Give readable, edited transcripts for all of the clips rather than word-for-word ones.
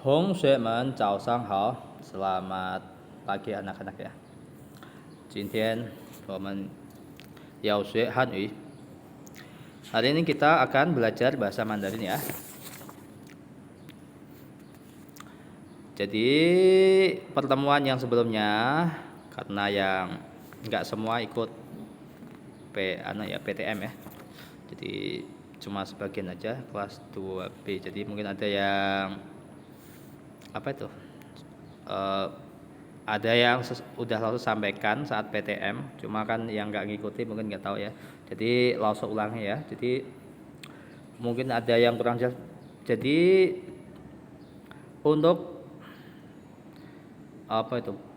同学们早上好, selamat pagi anak-anak ya. 今天我们要学汉语. Hari ini kita akan belajar bahasa Mandarin ya. Jadi pertemuan yang sebelumnya karena yang nggak semua ikut PTM ya. Jadi cuma sebagian aja kelas 2B. Jadi mungkin ada yang ada yang udah langsung sampaikan saat PTM, cuma kan yang nggak ngikuti mungkin nggak tahu ya. Jadi langsung ulangi ya. Jadi mungkin ada yang kurang jelas. Jadi untuk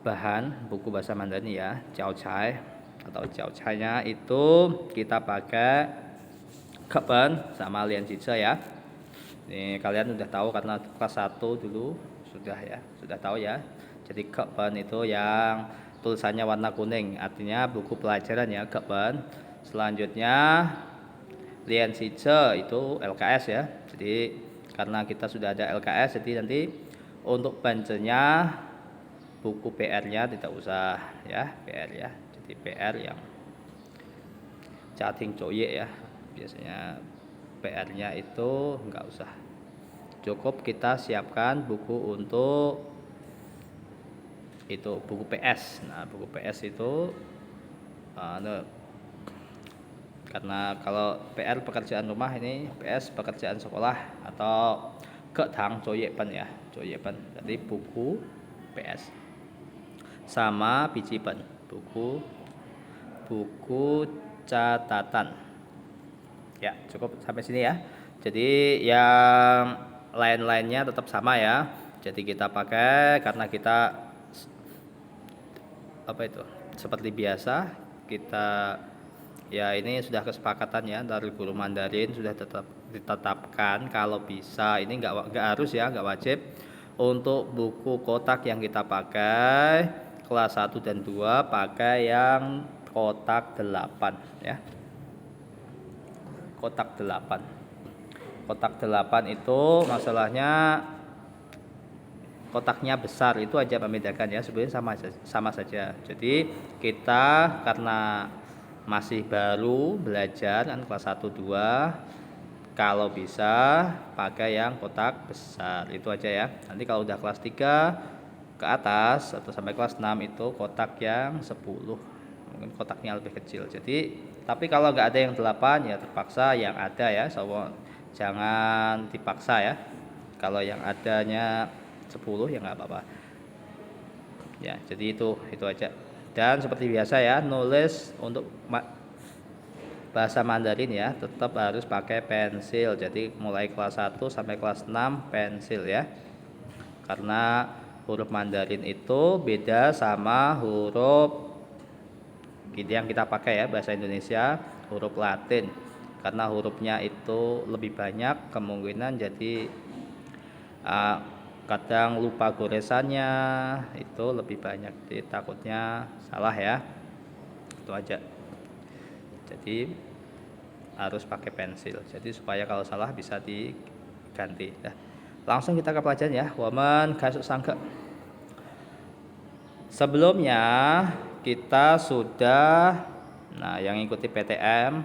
bahan buku bahasa Mandarin ya, Jiaocai atau Jiaocai-nya itu kita pakai Kepen sama Lian Jizhe ya. Ini kalian udah tahu karena kelas 1 dulu sudah tahu ya. Jadi Kepen itu yang tulisannya warna kuning, artinya buku pelajaran ya, Kepen. Selanjutnya Lian Jizhe itu LKS ya. Jadi karena kita sudah ada LKS, jadi nanti untuk bancanya buku PR-nya tidak usah ya, PR ya. Jadi PR yang Jating Joye ya. Biasanya PR-nya itu enggak usah. Cukup kita siapkan buku untuk itu buku PS. Nah, buku PS itu karena kalau PR pekerjaan rumah, ini PS pekerjaan sekolah atau Ketang Joyepen ya, Joyepen. Jadi buku PS sama Pijipen, buku catatan. Ya, cukup sampai sini ya. Jadi yang lain-lainnya tetap sama ya. Jadi kita pakai karena kita seperti biasa kita ya, ini sudah kesepakatan ya dari guru Mandarin, sudah ditetapkan kalau bisa ini nggak harus ya, nggak wajib untuk buku kotak yang kita pakai kelas 1 dan 2 pakai yang kotak 8 ya. Kotak 8 itu masalahnya kotaknya besar, itu aja membedakan ya, sebenarnya sama saja. Jadi kita karena masih baru belajar kan kelas 1 2, kalau bisa pakai yang kotak besar, itu aja ya. Nanti kalau udah kelas 3 ke atas atau sampai kelas 6 itu kotak yang 10, mungkin kotaknya lebih kecil. Jadi tapi kalau nggak ada yang 8 ya terpaksa yang ada ya, jangan dipaksa ya. Kalau yang adanya 10 ya nggak apa-apa ya. Jadi itu aja. Dan seperti biasa ya, nulis untuk bahasa Mandarin ya tetap harus pakai pensil. Jadi mulai kelas 1 sampai kelas 6 pensil ya, karena huruf Mandarin itu beda sama huruf yang kita pakai ya bahasa Indonesia, huruf Latin. Karena hurufnya itu lebih banyak, kemungkinan jadi kadang lupa goresannya itu lebih banyak, jadi takutnya salah ya. Itu aja. Jadi harus pakai pensil. Jadi supaya kalau salah bisa diganti. Nah, langsung kita ke pelajaran ya. Woman kasuk sangke. Sebelumnya kita sudah, yang ikuti PTM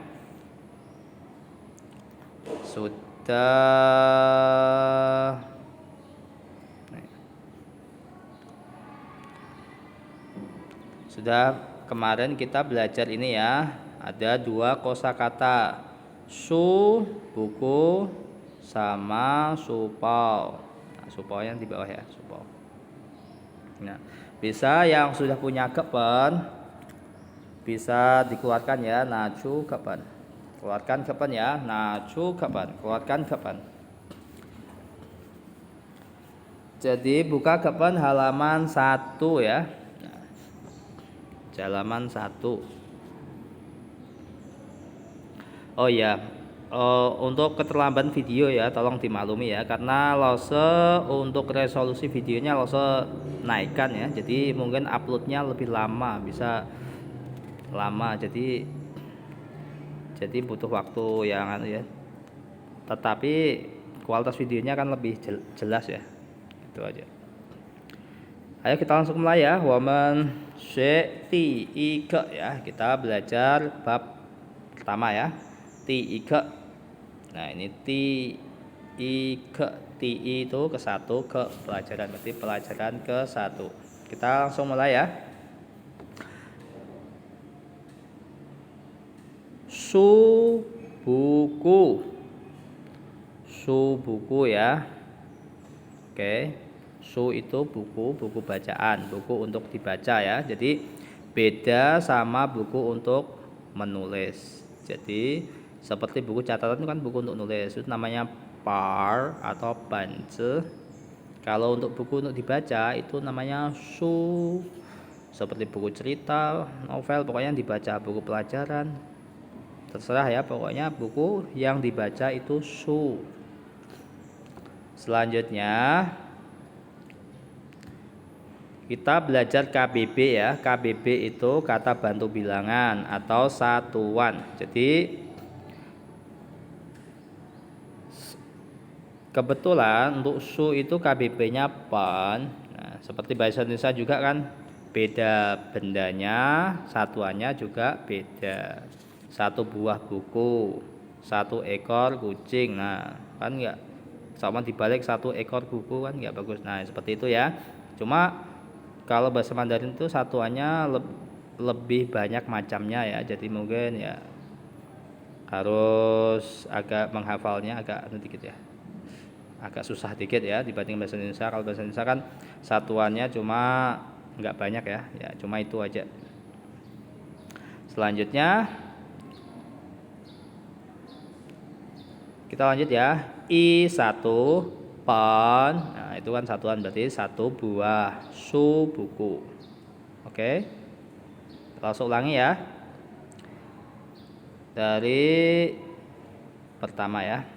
sudah kemarin kita belajar ini ya, ada 2 kosakata, su buku sama supau. Nah, supau yang di bawah ya, supau. Nah, bisa yang sudah punya Kepen bisa dikeluarkan ya, nacu Kepen. Keluarkan Kepen ya, nacu Kepen, keluarkan Kepen. Jadi buka Kepen halaman 1 ya. Halaman 1. Oh ya, untuk keterlambatan video ya tolong dimaklumi ya, karena Lose untuk resolusi videonya Lose naikkan ya. Jadi mungkin uploadnya lebih lama, bisa lama, jadi butuh waktu yang ya. Tetapi kualitas videonya kan lebih jelas ya. Itu aja. Ayo kita langsung mulai ya. Woman ti ike ya. Kita belajar bab pertama ya. Ti ike. Nah, ini ti ike, ti itu ke satu ke pelajaran, berarti pelajaran ke satu. Kita langsung mulai ya. Su buku. Su buku ya. Oke. Su itu buku, buku bacaan, buku untuk dibaca ya. Jadi beda sama buku untuk menulis. Jadi seperti buku catatan itu kan buku untuk nulis, itu namanya par atau bance. Kalau untuk buku untuk dibaca itu namanya su. Seperti buku cerita, novel, pokoknya yang dibaca, buku pelajaran. Terserah ya, pokoknya buku yang dibaca itu su. Selanjutnya kita belajar KBB ya. KBB itu kata bantu bilangan atau satuan. Jadi kebetulan untuk su itu KBB-nya pan. Nah, seperti bahasa Indonesia juga kan beda bendanya, satuannya juga beda. Satu buah buku, satu ekor kucing. Nah, kan enggak sama dibalik satu ekor buku kan enggak bagus. Nah, seperti itu ya. Cuma kalau bahasa Mandarin itu satuannya lebih banyak macamnya ya. Jadi mungkin ya harus agak menghafalnya agak dikit ya. Agak susah dikit ya dibanding bahasa Indonesia. Kalau bahasa Indonesia kan satuannya cuma enggak banyak ya. Ya cuma itu aja. Selanjutnya kita lanjut ya. I1 pan. Nah, itu kan satuan berarti satu buah. Su buku. Oke. Langsung ulangi ya. Dari pertama ya.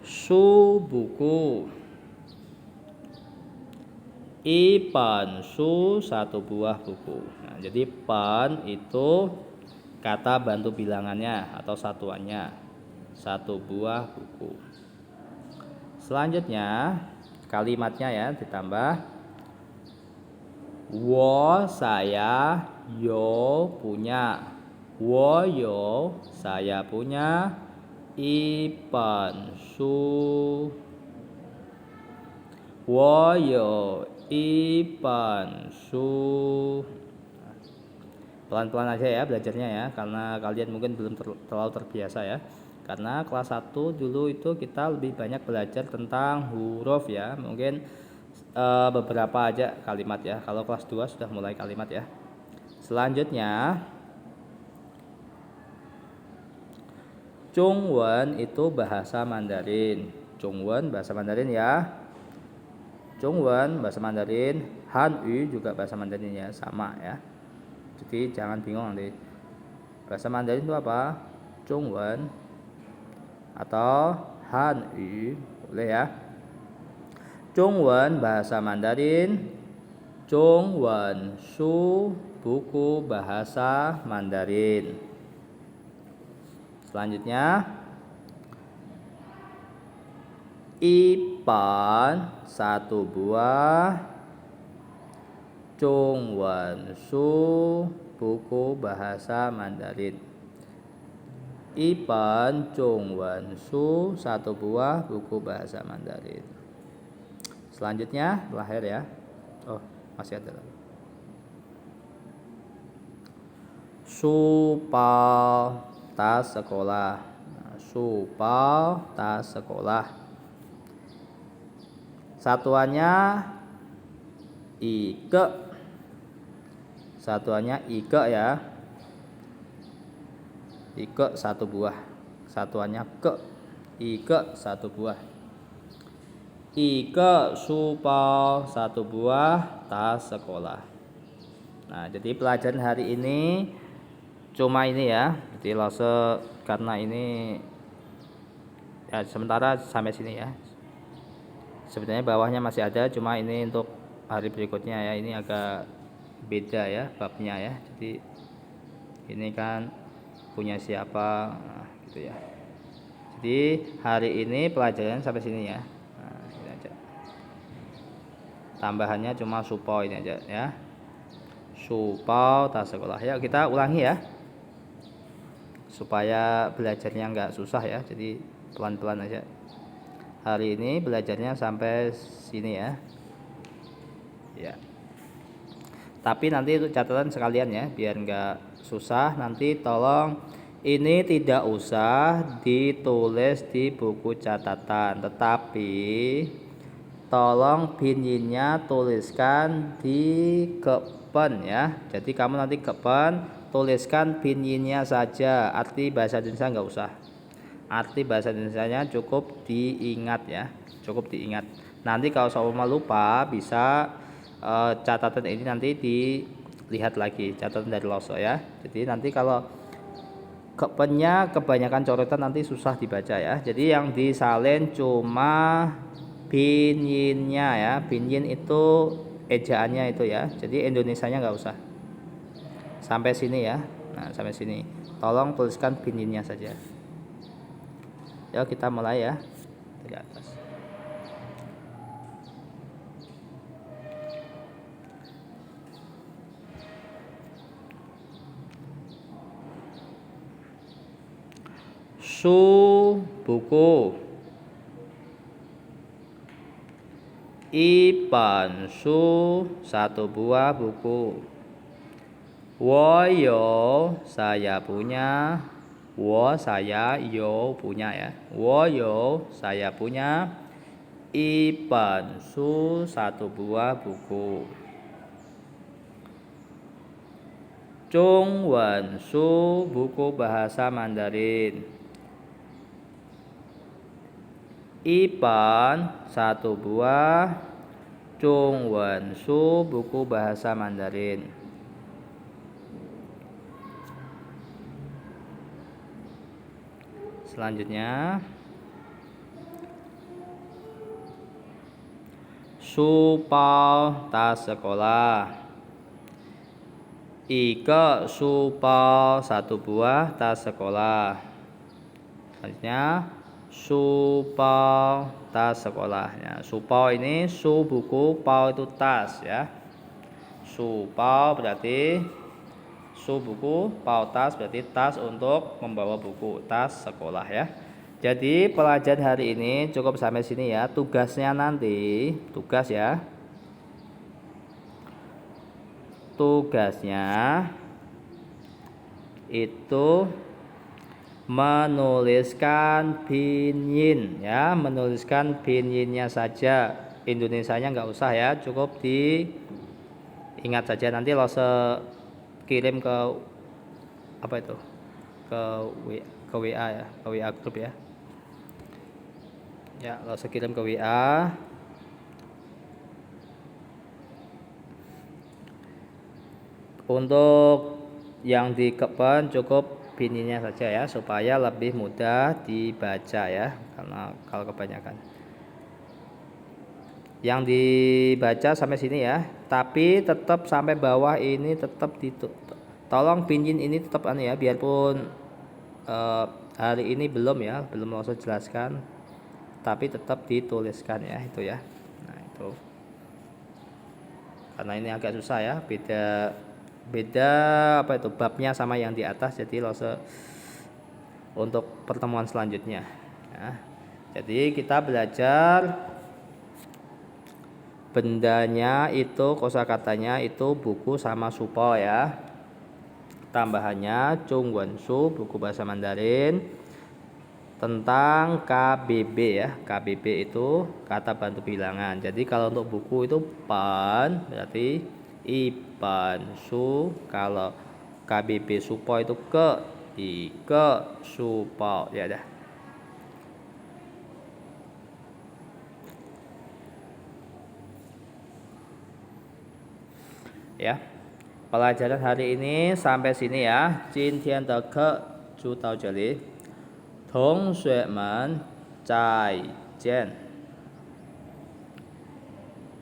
Su buku. I pan su satu buah buku. Nah, jadi pan itu kata bantu bilangannya atau satuannya. Satu buah buku. Selanjutnya kalimatnya ya ditambah wo saya yo punya. Wo yo saya punya. I pan su. Wo yo i pan su. Pelan-pelan aja ya belajarnya ya, karena kalian mungkin belum terlalu terbiasa ya. Karena kelas 1 dulu itu kita lebih banyak belajar tentang huruf ya. Mungkin beberapa aja kalimat ya. Kalau kelas 2 sudah mulai kalimat ya. Selanjutnya Zhongwen itu bahasa Mandarin. Zhongwen bahasa Mandarin ya. Zhongwen bahasa Mandarin, Hanyu juga bahasa Mandarin ya, sama ya. Jadi jangan bingung nanti. Bahasa Mandarin itu apa? Zhongwen atau Hanyu, boleh ya. Zhongwen bahasa Mandarin, Zhongwen Su buku bahasa Mandarin. Selanjutnya Ipan satu buah, Zhongwen Su buku bahasa Mandarin. Ipan Zhongwen Su satu buah buku bahasa Mandarin. Selanjutnya terakhir ya. Oh, masih ada lagi. Su pao tas sekolah. Su pao tas sekolah. Satuannya ike. Satuannya ike ya. Ike satu buah. Satuannya ke. Ike satu buah. Ike supao satu buah tas sekolah. Nah, jadi pelajaran hari ini cuma ini ya. Jadi langsung karena ini ya sementara sampai sini ya. Sebenarnya bawahnya masih ada, cuma ini untuk hari berikutnya ya. Ini agak beda ya babnya ya. Jadi ini kan punya siapa, nah, gitu ya. Jadi hari ini pelajaran sampai sini ya. Nah, ini aja. tambahannya cuma supao ini aja ya. Supao tas sekolah. Ya, kita ulangi ya. Supaya belajarnya nggak susah ya. Jadi pelan-pelan aja. Hari ini belajarnya sampai sini ya. Ya. Tapi nanti itu catatan sekalian ya, biar nggak susah. Nanti tolong ini tidak usah ditulis di buku catatan, tetapi tolong pinginnya tuliskan di kepen ya. Jadi kamu nanti kepen tuliskan pinginnya saja, arti bahasa Indonesia nggak usah. Arti bahasa Indonesianya cukup diingat ya, cukup diingat. Nanti kalau sama lupa bisa catatan ini nanti dilihat lagi, catatan dari Loso ya. Jadi nanti kalau kepennya kebanyakan coretan nanti susah dibaca ya. Jadi yang disalin cuma pinyinnya ya. Pinyin itu ejaannya itu ya. Jadi Indonesianya nggak usah. Sampai sini ya. Nah, sampai sini. Tolong tuliskan pinyinnya saja. Ya, kita mulai ya dari atas. Su buku. Ipan su satu buah buku. Woyo saya punya. Wo saya yo punya ya. Woyo saya punya. Ipan su satu buah buku. Chung wen su buku bahasa Mandarin. Ipan satu buah. Chung wen su buku bahasa Mandarin. Selanjutnya supao tas sekolah. Ike supao satu buah tas sekolah. Selanjutnya supao tas sekolah ya. Supao ini su buku, pao itu tas ya. Supao berarti su buku, pao tas berarti tas untuk membawa buku, tas sekolah ya. Jadi pelajaran hari ini cukup sampai sini ya. Tugasnya nanti, tugas ya. Tugasnya itu menuliskan pinyin ya, menuliskan pinyinnya saja. Indonesianya nggak usah ya, cukup diingat saja. Nanti lo kirim ke apa itu, ke WA ya, ke WA grup ya. Ya, lo kirim ke WA. Untuk yang di kepen cukup pinyinnya saja ya, supaya lebih mudah dibaca ya, karena kalau kebanyakan. Yang dibaca sampai sini ya, tapi tetap sampai bawah ini tetap tolong pinyin ini tetap ya, biarpun hari ini belum ya, belum langsung jelaskan, tapi tetap dituliskan ya itu ya. Nah itu, karena ini agak susah ya, beda apa itu babnya sama yang di atas, jadi langsung untuk pertemuan selanjutnya ya. Jadi kita belajar bendanya itu, kosakatanya itu buku sama supao ya. Tambahannya Chung wen su buku bahasa Mandarin. Tentang KBB ya. KBB itu kata bantu bilangan. Jadi kalau untuk buku itu pan berarti ipan su. Kalau KBB supao itu ike supao ya dah. Ya, pelajaran hari ini sampai sini ya. 今天的课就到这里，同学们再见。